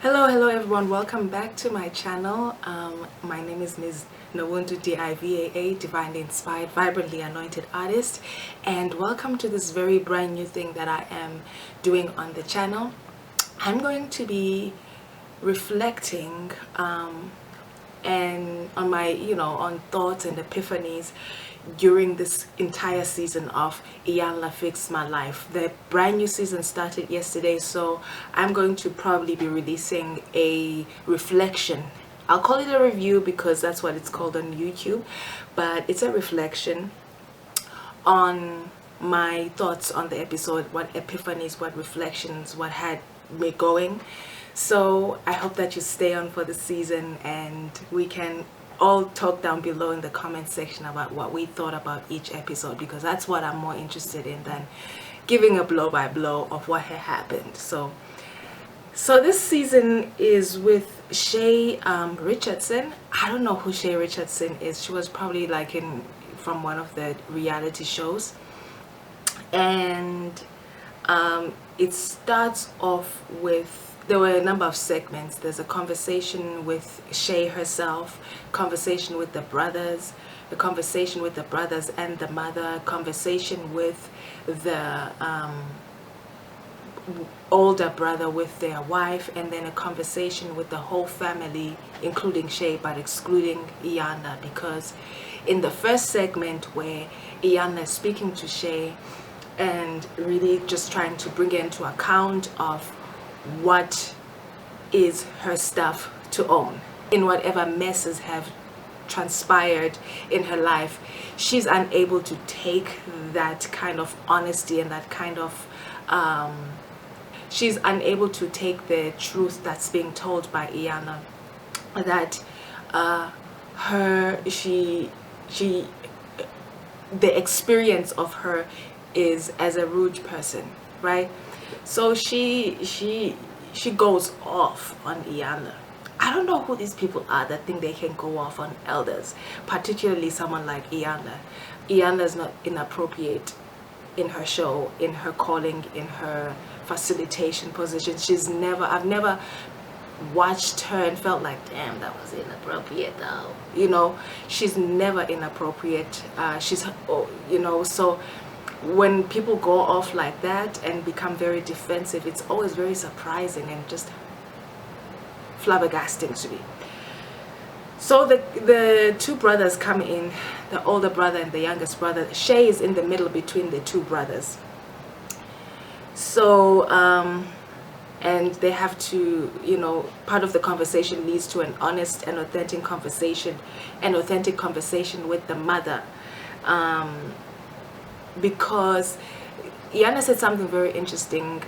Hello everyone, welcome back to my channel. My name is MsNoBuntu, DIVAA, Divinely Inspired, Vibrantly Anointed Artist, and welcome to this very brand new thing that I am doing on the channel. I'm going to be reflecting and on my on thoughts and epiphanies during this entire season of Iyanla Fix My Life. The brand new season started yesterday, so I'm going to probably be releasing a reflection. I'll call it a review because that's what it's called on YouTube, but it's a reflection on my thoughts on the episode, what epiphanies, what reflections, what had me going. So I hope that you stay on for the season and we can all talk down below in the comment section about what we thought about each episode, because that's what I'm more interested in than giving a blow by blow of what had happened. So this season is with Shay Richardson. I don't know who Shay Richardson is. She was probably like from one of the reality shows, and it starts off with, there were a number of segments. There's a conversation with Shay herself, conversation with the brothers, the conversation with the brothers and the mother, conversation with the older brother with their wife, and then a conversation with the whole family, including Shay but excluding Iyanla, because in the first segment where Iyanla is speaking to Shay and really just trying to bring into account of what is her stuff to own in whatever messes have transpired in her life, she's unable to take that kind of honesty and that kind of she's unable to take the truth that's being told by Iyanla, that the experience of her is as a rude person, right? So she goes off on Iyanla. I don't know who these people are that think they can go off on elders, particularly someone like Iyanla. Iyanla is not inappropriate in her show, in her calling, in her facilitation position. I've never watched her and felt like, damn, that was inappropriate though. She's never inappropriate. So when people go off like that and become very defensive, it's always very surprising and just flabbergasting to me. So the two brothers come in, the older brother and the youngest brother. Shay is in the middle between the two brothers. So and they have to, part of the conversation leads to an honest and authentic conversation with the mother, because Iyanla said something very interesting.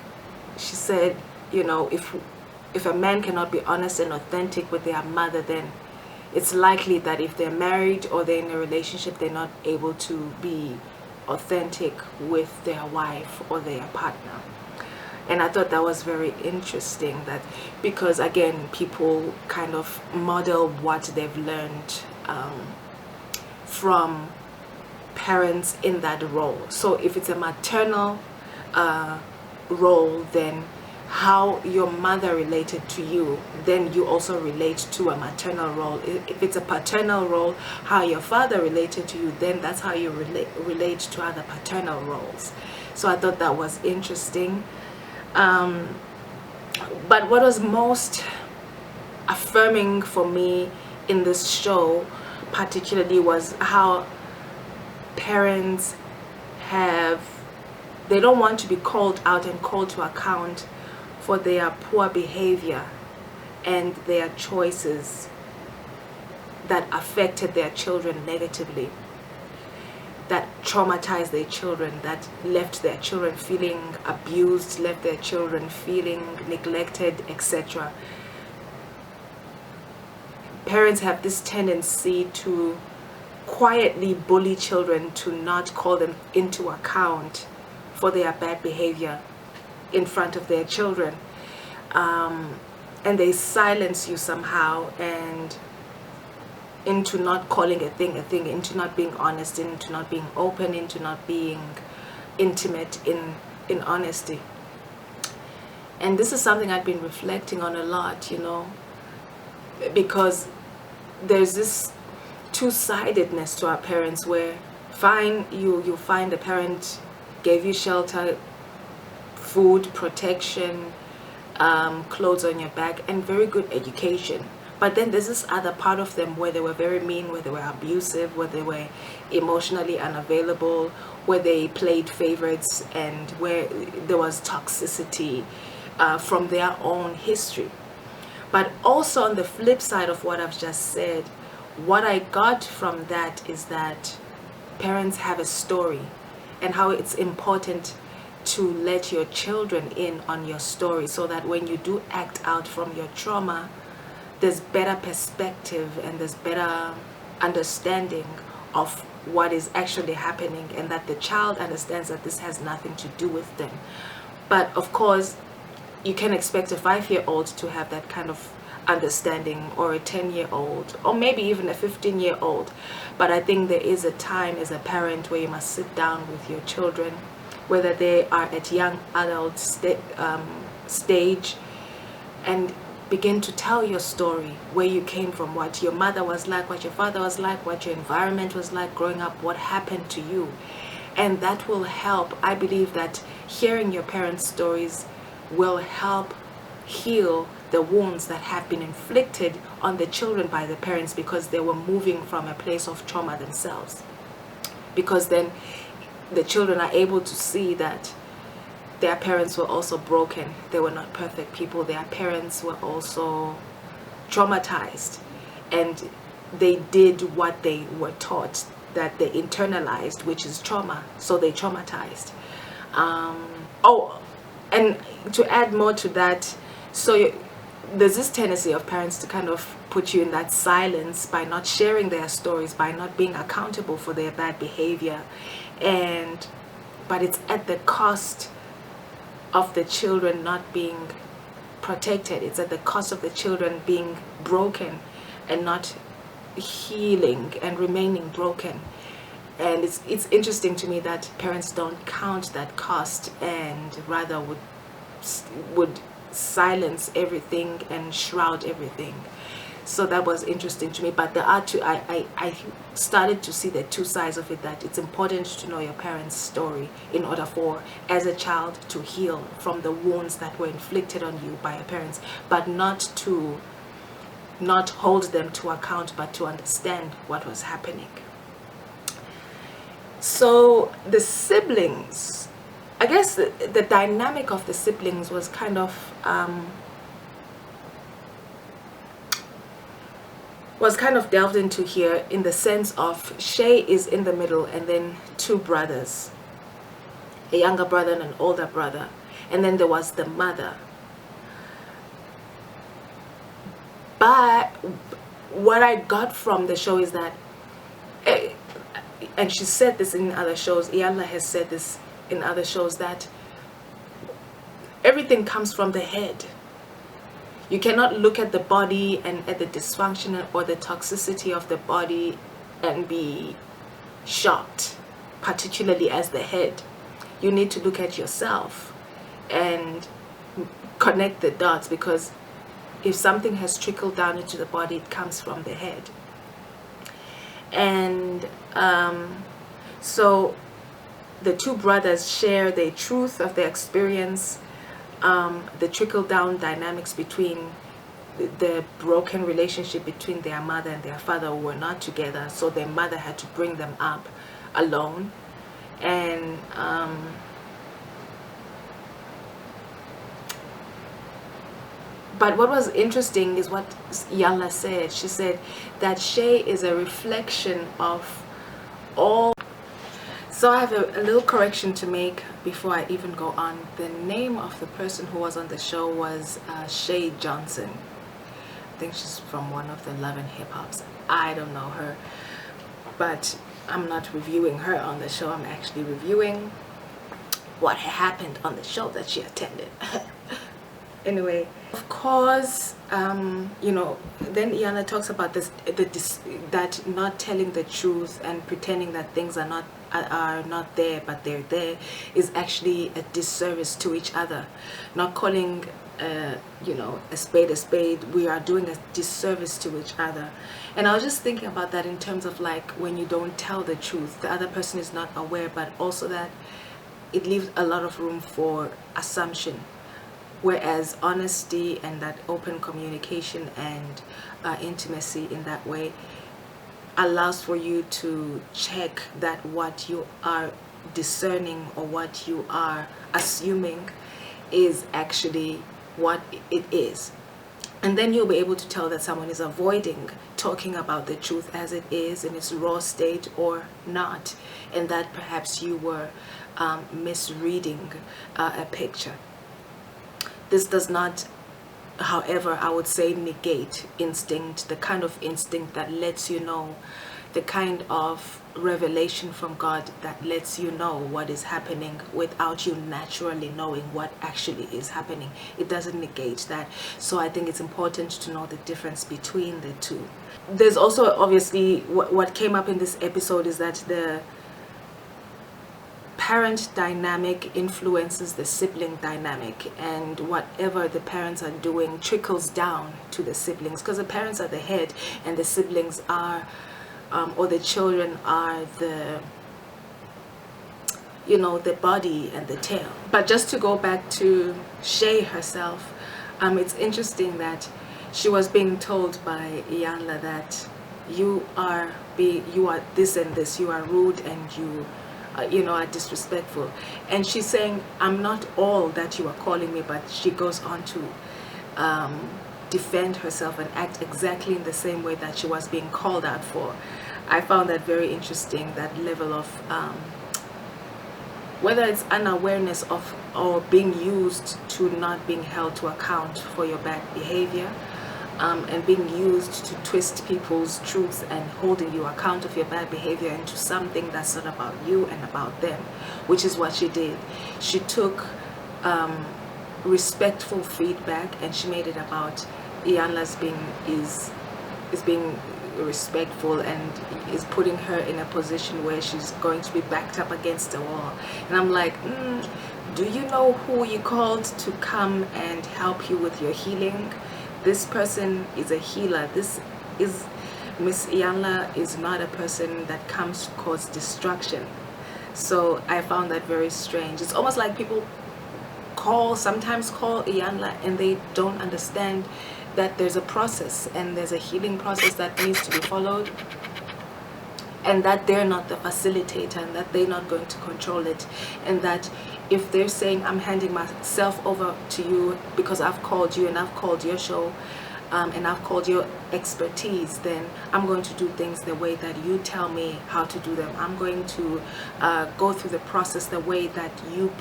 She said, if a man cannot be honest and authentic with their mother, then it's likely that if they're married or they're in a relationship, they're not able to be authentic with their wife or their partner. And I thought that was very interesting, that because again, people kind of model what they've learned from parents in that role. So if it's a maternal role, then how your mother related to you, then you also relate to a maternal role. If it's a paternal role, how your father related to you, then that's how you relate to other paternal roles. So I thought that was interesting. But what was most affirming for me in this show particularly was how parents they don't want to be called out and called to account for their poor behavior and their choices that affected their children negatively, that traumatized their children, that left their children feeling abused, left their children feeling neglected, etc. Parents have this tendency to quietly bully children, to not call them into account for their bad behavior in front of their children, and they silence you somehow, and into not calling a thing, into not being honest, into not being open, into not being intimate in honesty. And this is something I've been reflecting on a lot, because there's this two-sidedness to our parents, where fine, you find a parent gave you shelter, food, protection, clothes on your back, and very good education. But then there's this other part of them where they were very mean, where they were abusive, where they were emotionally unavailable, where they played favorites, and where there was toxicity from their own history. But also on the flip side of what I've just said, what I got from that is that parents have a story, and how it's important to let your children in on your story, so that when you do act out from your trauma, there's better perspective and there's better understanding of what is actually happening, and that the child understands that this has nothing to do with them. But of course, you can expect a 5-year-old to have that kind of understanding, or a 10-year-old, or maybe even a 15-year-old. But I think there is a time as a parent where you must sit down with your children, whether they are at young adult stage, and begin to tell your story, where you came from, what your mother was like, what your father was like, what your environment was like growing up, what happened to you. And that will help. I believe that hearing your parents' stories will help heal the wounds that have been inflicted on the children by the parents, because they were moving from a place of trauma themselves. Because then the children are able to see that their parents were also broken. They were not perfect people. Their parents were also traumatized, and they did what they were taught, that they internalized, which is trauma. So they traumatized. And to add more to that, so there's this tendency of parents to kind of put you in that silence by not sharing their stories, by not being accountable for their bad behavior, but it's at the cost of the children not being protected. It's at the cost of the children being broken and not healing and remaining broken. And it's interesting to me that parents don't count that cost, and rather would silence everything and shroud everything. So that was interesting to me. But there are two, I started to see the two sides of it, that it's important to know your parents' story in order for, as a child, to heal from the wounds that were inflicted on you by your parents, but not hold them to account, but to understand what was happening. So the siblings, I guess the dynamic of the siblings was kind of delved into here, in the sense of Shay is in the middle, and then two brothers, a younger brother and an older brother, and then there was the mother. But what I got from the show is that, and she said this in other shows, Iyanla has said this in other shows, that everything comes from the head. You cannot look at the body and at the dysfunction or the toxicity of the body and be shocked, particularly as the head. You need to look at yourself and connect the dots, because if something has trickled down into the body, it comes from the head. And so the two brothers share the truth of their experience, the trickle-down dynamics between the broken relationship between their mother and their father, who were not together, so their mother had to bring them up alone. And but what was interesting is what Iyanla said. She said that Shay is a reflection of all. So I have a little correction to make before I even go on. The name of the person who was on the show was Shay Johnson. I think she's from one of the Love and Hip Hops. I don't know her, but I'm not reviewing her on the show. I'm actually reviewing what happened on the show that she attended. Anyway, of course, you know, then Iyanla talks about that not telling the truth and pretending that things are not are not there but they're there is actually a disservice to each other. Not calling a spade, we are doing a disservice to each other. And I was just thinking about that in terms of like when you don't tell the truth, the other person is not aware, but also that it leaves a lot of room for assumption. Whereas honesty and that open communication and intimacy in that way allows for you to check that what you are discerning or what you are assuming is actually what it is. And then you'll be able to tell that someone is avoiding talking about the truth as it is in its raw state or not, and that perhaps you were misreading a picture. This does not, however, I would say, negate instinct, the kind of instinct that lets you know, the kind of revelation from God that lets you know what is happening without you naturally knowing what actually is happening. It doesn't negate that. So I think it's important to know the difference between the two. There's also obviously what came up in this episode is that the parent dynamic influences the sibling dynamic, and whatever the parents are doing trickles down to the siblings, because the parents are the head and the siblings are or the children are the the body and the tail. But just to go back to Shay herself, it's interesting that she was being told by Iyanla that you are this and this, you are rude and you are disrespectful. And she's saying, I'm not all that you are calling me, but she goes on to defend herself and act exactly in the same way that she was being called out for. I found that very interesting, that level of whether it's unawareness of or being used to not being held to account for your bad behavior, and being used to twist people's truths and holding you account of your bad behavior into something that's not about you and about them, which is what she did. She took respectful feedback and she made it about Iyanla's being respectful and is putting her in a position where she's going to be backed up against the wall. And I'm like, do you know who you called to come and help you with your healing? This person is a healer. This is Miss Iyanla is not a person that comes to cause destruction. So I found that very strange. It's almost like people sometimes call Iyanla and they don't understand that there's a process and there's a healing process that needs to be followed, and that they're not the facilitator and that they're not going to control it, and that if they're saying I'm handing myself over to you because I've called you and I've called your show and I've called your expertise, then I'm going to do things the way that you tell me how to do them. I'm going to go through the process the way that you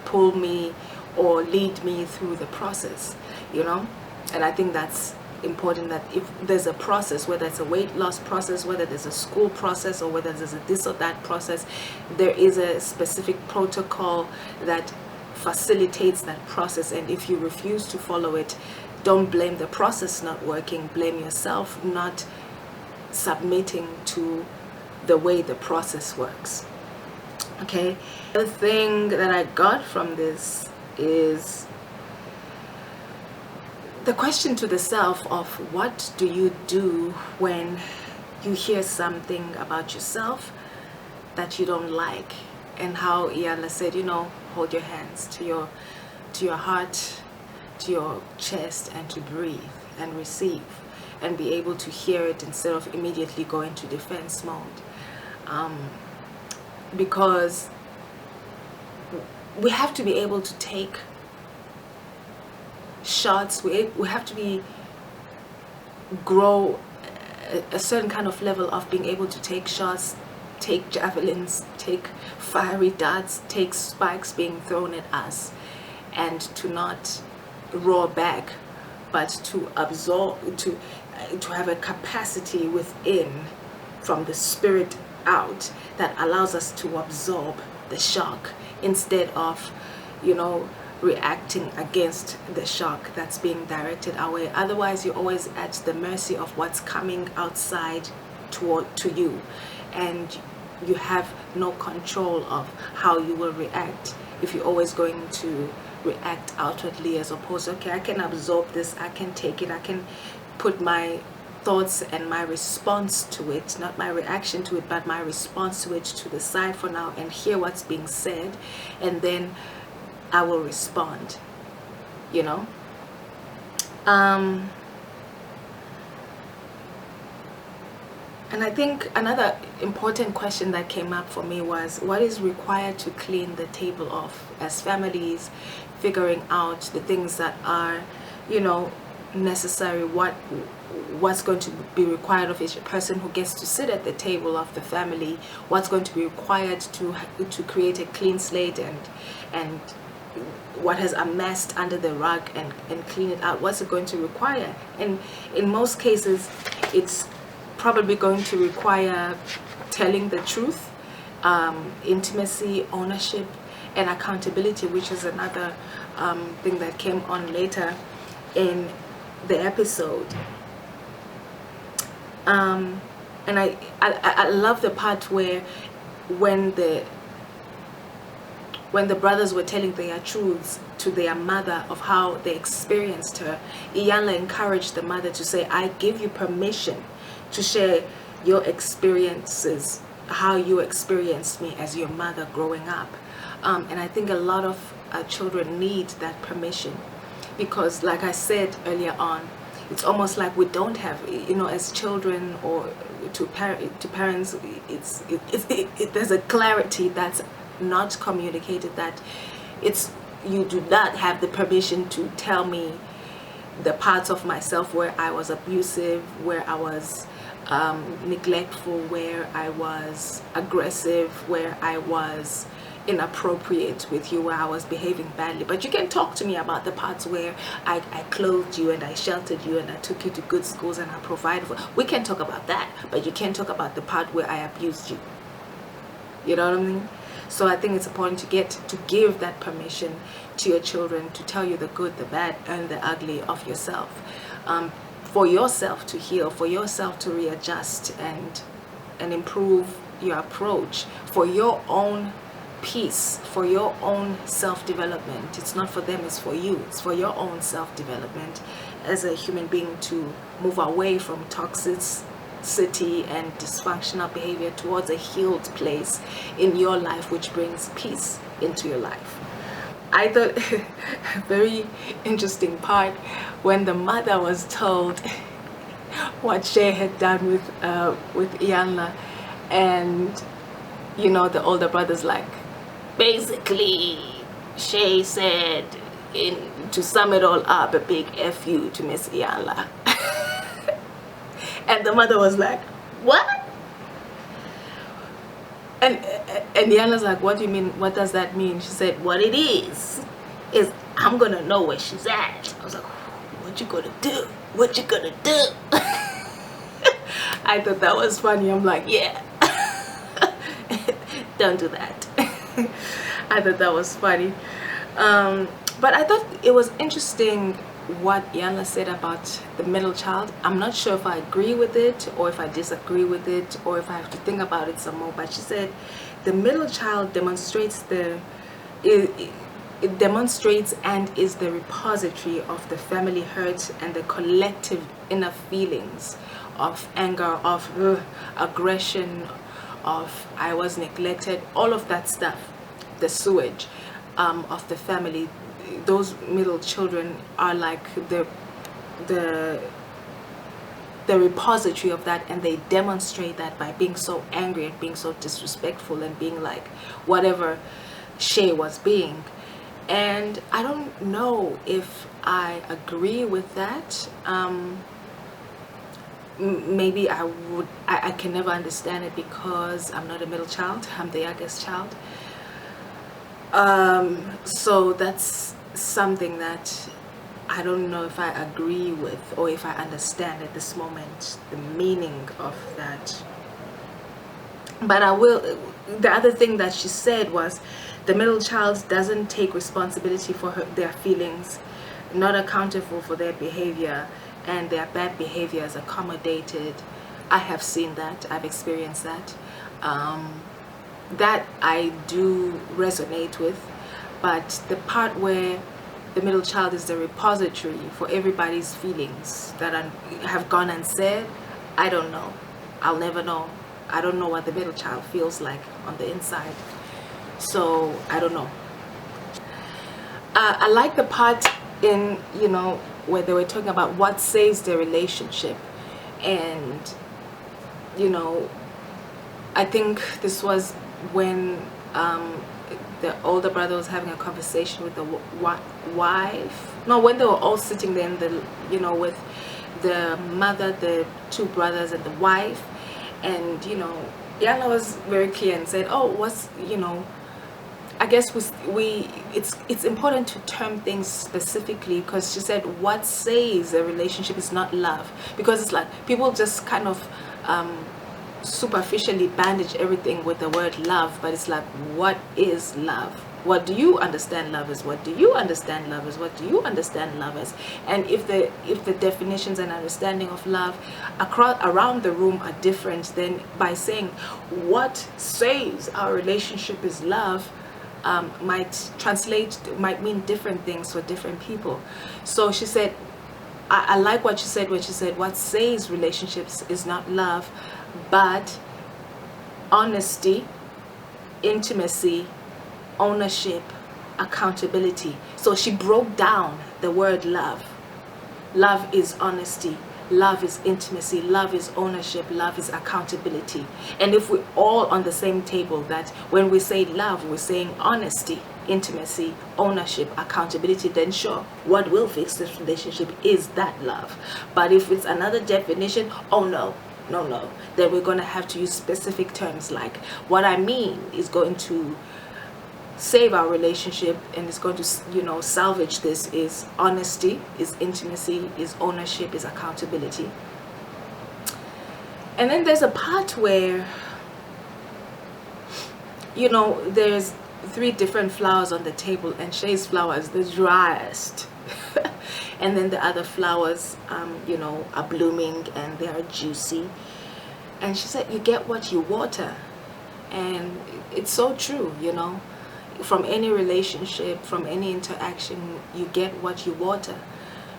pull me or lead me through the process, And I think that's important, that if there's a process, whether it's a weight loss process, whether there's a school process, or whether there's a this or that process, there is a specific protocol that facilitates that process. And if you refuse to follow it, don't blame the process not working, blame yourself not submitting to the way the process works. Okay, the thing that I got from this is the question to the self of what do you do when you hear something about yourself that you don't like, and how Iyanla said, hold your hands to your heart, to your chest, and to breathe and receive and be able to hear it instead of immediately going to defense mode. Because we have to be able to take shots, we have to grow a certain kind of level of being able to take shots, take javelins, take fiery darts, take spikes being thrown at us, and to not roar back, but to absorb, to have a capacity within from the spirit out that allows us to absorb the shock instead of reacting against the shock that's being directed our way. Otherwise, you're always at the mercy of what's coming outside to you, and you have no control of how you will react if you're always going to react outwardly, as opposed to, okay, I can absorb this, I can take it, I can put my thoughts and my response to it, not my reaction to it, but my response to it, to the side for now and hear what's being said, and then I will respond, you know. And I think another important question that came up for me was, what is required to clean the table off as families, figuring out the things that are, you know, necessary, what's going to be required of each person who gets to sit at the table of the family, what's going to be required to create a clean slate, and what has amassed under the rug, and clean it out. What's it going to require? And in most cases, it's probably going to require telling the truth, intimacy, ownership, and accountability, which is another thing that came on later in the episode. And I love the part where when the brothers were telling their truths to their mother of how they experienced her, Iyanla encouraged the mother to say, I give you permission to share your experiences, how you experienced me as your mother growing up. And I think a lot of children need that permission, because like I said earlier on, it's almost like we don't have, you know, as children or to parents, there's a clarity that's not communicated, that you do not have the permission to tell me the parts of myself where I was abusive, where I was neglectful, where I was aggressive, where I was inappropriate with you, where I was behaving badly. But you can talk to me about the parts where I clothed you and I sheltered you and I took you to good schools and I provided for. We can talk about that, but you can't talk about the part where I abused you. You know what I mean? So I think it's important to give that permission to your children, to tell you the good, the bad, and the ugly of yourself, for yourself to heal, for yourself to readjust and improve your approach, for your own peace, for your own self-development. It's not for them, it's for you. It's for your own self-development as a human being, to move away from toxicity and dysfunctional behavior towards a healed place in your life, which brings peace into your life. I thought a very interesting part when the mother was told what Shay had done with Iyanla, and you know, the older brother's like, basically Shay said, to sum it all up, a big F you to Miss Iyanla. And the mother was like, what? And Iyanla's like, what do you mean? What does that mean? She said, what it is I'm gonna know where she's at. I was like, what you gonna do? What you gonna do? I thought that was funny. I'm like, yeah. Don't do that. I thought that was funny. But I thought it was interesting what Iyanla said about the middle child. I'm not sure if I agree with it or if I disagree with it or if I have to think about it some more, but she said the middle child demonstrates it demonstrates and is the repository of the family hurt and the collective inner feelings of anger, of aggression, of I was neglected, all of that stuff, the sewage of the family. Those middle children are like the repository of that, and they demonstrate that by being so angry and being so disrespectful and being like whatever Shay was being. And I don't know if I agree with that. Maybe I can never understand it because I'm not a middle child, I'm the youngest child. So that's something that I don't know if I agree with or if I understand at this moment the meaning of that. But I will. The other thing that she said was the middle child doesn't take responsibility for their feelings, not accountable for their behavior, and their bad behavior is accommodated. I have seen that. I've experienced that. that I do resonate with. But the part where the middle child is the repository for everybody's feelings that have gone unsaid, I don't know. I'll never know. I don't know what the middle child feels like on the inside. So I don't know. I like the part in, you know, where they were talking about what saves the relationship. And, you know, I think this was when the older brother was having a conversation with the wife. No, when they were all sitting there in the, you know, with the mother, the two brothers, and the wife. And, you know, Iyanla was very clear and said, oh, what's, you know, I guess it's important to term things specifically, because she said what saves a relationship is not love, because it's like people just kind of superficially bandage everything with the word love, but it's like, what is love? What do you understand love as? What do you understand love as? What do you understand love as? And if the definitions and understanding of love around the room are different, then by saying what saves our relationship is love, might mean different things for different people. So she said, I like what she said when she said what saves relationships is not love, but honesty, intimacy, ownership, accountability. So she broke down the word love. Love is honesty, love is intimacy, love is ownership, love is accountability. And if we're all on the same table, that when we say love, we're saying honesty, intimacy, ownership, accountability, then sure, what will fix this relationship is that love. But if it's another definition, oh no, then we're going to have to use specific terms, like what I mean is going to save our relationship and it's going to, you know, salvage this is honesty, is intimacy, is ownership, is accountability. And then there's a part where, you know, there's 3 different flowers on the table, and Shay's flower is the driest. And then the other flowers, you know, are blooming and they are juicy. And she said, you get what you water. And it's so true, you know. From any relationship, from any interaction, you get what you water.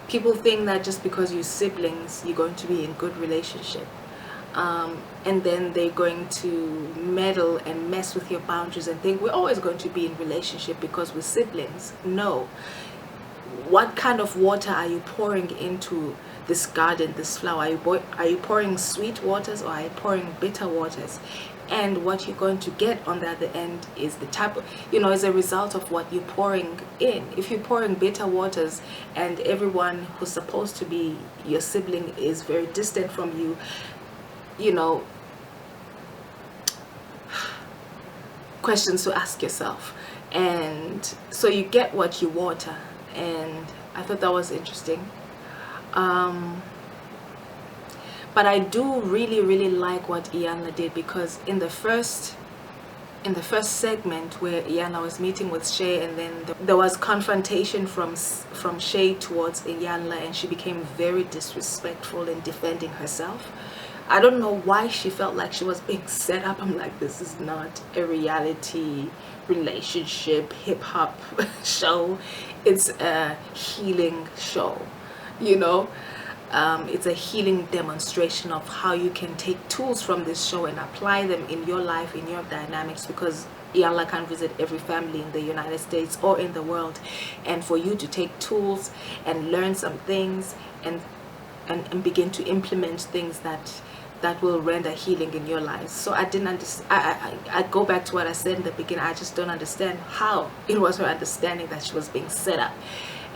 People think that just because you're siblings, you're going to be in good relationship. And then they're going to meddle and mess with your boundaries and think we're always going to be in relationship because we're siblings. No. What kind of water are you pouring into this garden, this flower? Are you pouring sweet waters or are you pouring bitter waters? And what you're going to get on the other end is the type of, you know, is a result of what you're pouring in. If you're pouring bitter waters and everyone who's supposed to be your sibling is very distant from you, you know, questions to ask yourself. And so you get what you water. And I thought that was interesting. But I do really like what Iyanla did, because in the first segment where Iyanla was meeting with Shay, and then there was confrontation from Shay towards Iyanla, and she became very disrespectful in defending herself. I don't know why she felt like she was being set up. I'm like, this is not a reality relationship hip-hop show. It's a healing show, you know. It's a healing demonstration of how you can take tools from this show and apply them in your life, in your dynamics, because Iyanla can't visit every family in the United States or in the world. And for you to take tools and learn some things and begin to implement things that will render healing in your life. So I didn't understand. I go back to what I said in the beginning. I just don't understand how it was her understanding that she was being set up,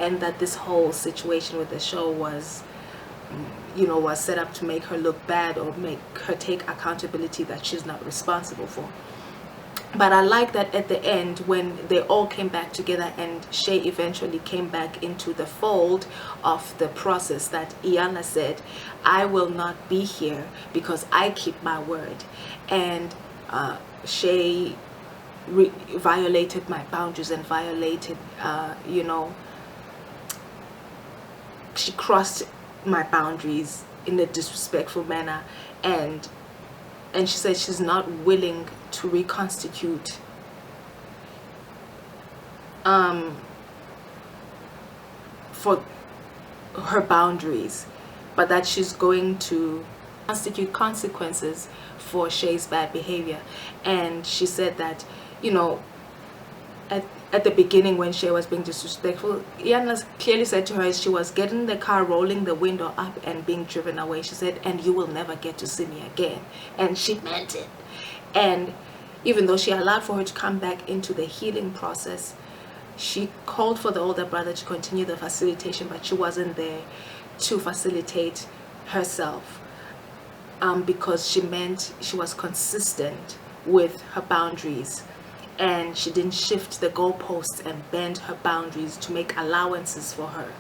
and that this whole situation with the show was, you know, was set up to make her look bad or make her take accountability that she's not responsible for. But I like that at the end, when they all came back together and Shay eventually came back into the fold of the process, that Iyanla said, I will not be here because I keep my word. And Shay violated my boundaries and violated, you know, she crossed my boundaries in a disrespectful manner, and and she said she's not willing to reconstitute for her boundaries, but that she's going to constitute consequences for Shay's bad behavior. And she said that, you know, at the beginning when Shay was being disrespectful, Iyanla clearly said to her as she was getting the car, rolling the window up and being driven away, she said, "And you will never get to see me again." And she meant it. And even though she allowed for her to come back into the healing process, she called for the older brother to continue the facilitation, but she wasn't there to facilitate herself, because she meant she was consistent with her boundaries, and she didn't shift the goalposts and bend her boundaries to make allowances for her.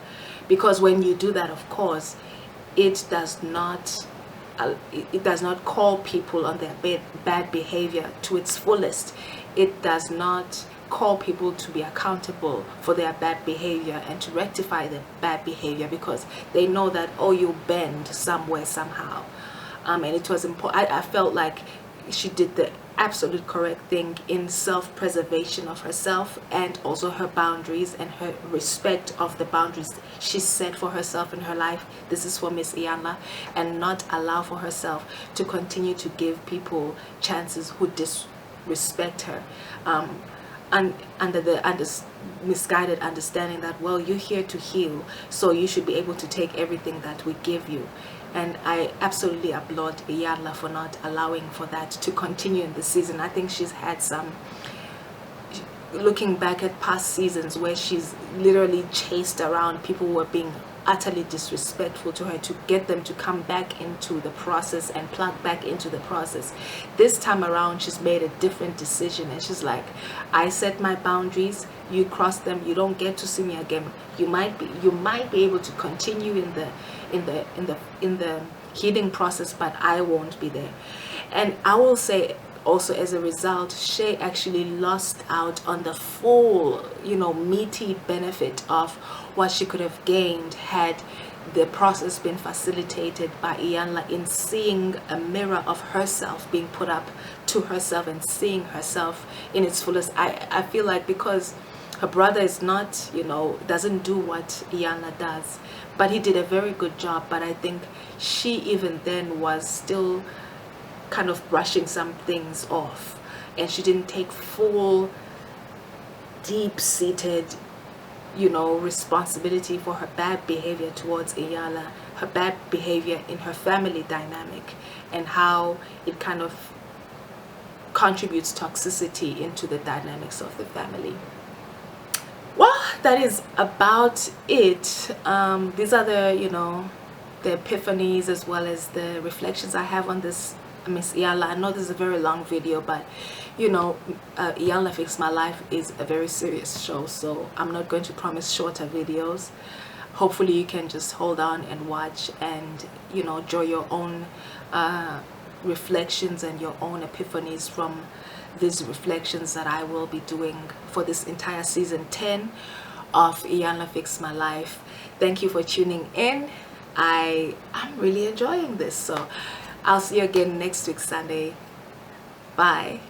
Because when you do that, of course, it does not call people on their bad behavior to its fullest. It does not call people to be accountable for their bad behavior and to rectify their bad behavior, because they know that, oh, you bend somewhere somehow. And it was important. I felt like she did the absolute correct thing in self-preservation of herself and also her boundaries and her respect of the boundaries she set for herself in her life. This is for Miss Iyanla, and not allow for herself to continue to give people chances who disrespect her, under the misguided understanding that, well, you're here to heal, so you should be able to take everything that we give you. And I absolutely applaud Iyanla for not allowing for that to continue in this season. I think she's had some, looking back at past seasons, where she's literally chased around people who were being utterly disrespectful to her to get them to come back into the process and plug back into the process. This time around, she's made a different decision, and she's like, I set my boundaries, you cross them, you don't get to see me again. You might be able to continue in the healing process, but I won't be there. And I will say also, as a result, Shay actually lost out on the full, meaty benefit of what she could have gained had the process been facilitated by Iyanla, in seeing a mirror of herself being put up to herself and seeing herself in its fullest. I feel like, because her brother is not, doesn't do what Iyanla does, but he did a very good job. But I think she even then was still kind of brushing some things off, and she didn't take full, deep-seated, responsibility for her bad behavior towards Iyanla, her bad behavior in her family dynamic, and how it kind of contributes toxicity into the dynamics of the family. Well, that is about it. These are the epiphanies as well as the reflections I have on this Miss Iyanla. I know this is a very long video, but Iyanla Fix My Life is a very serious show, so I'm not going to promise shorter videos. Hopefully you can just hold on and watch, and draw your own reflections and your own epiphanies from these reflections that I will be doing for this entire season 10 of Iyanla Fix My Life. Thank you for tuning in. I'm really enjoying this, so I'll see you again next week Sunday. Bye.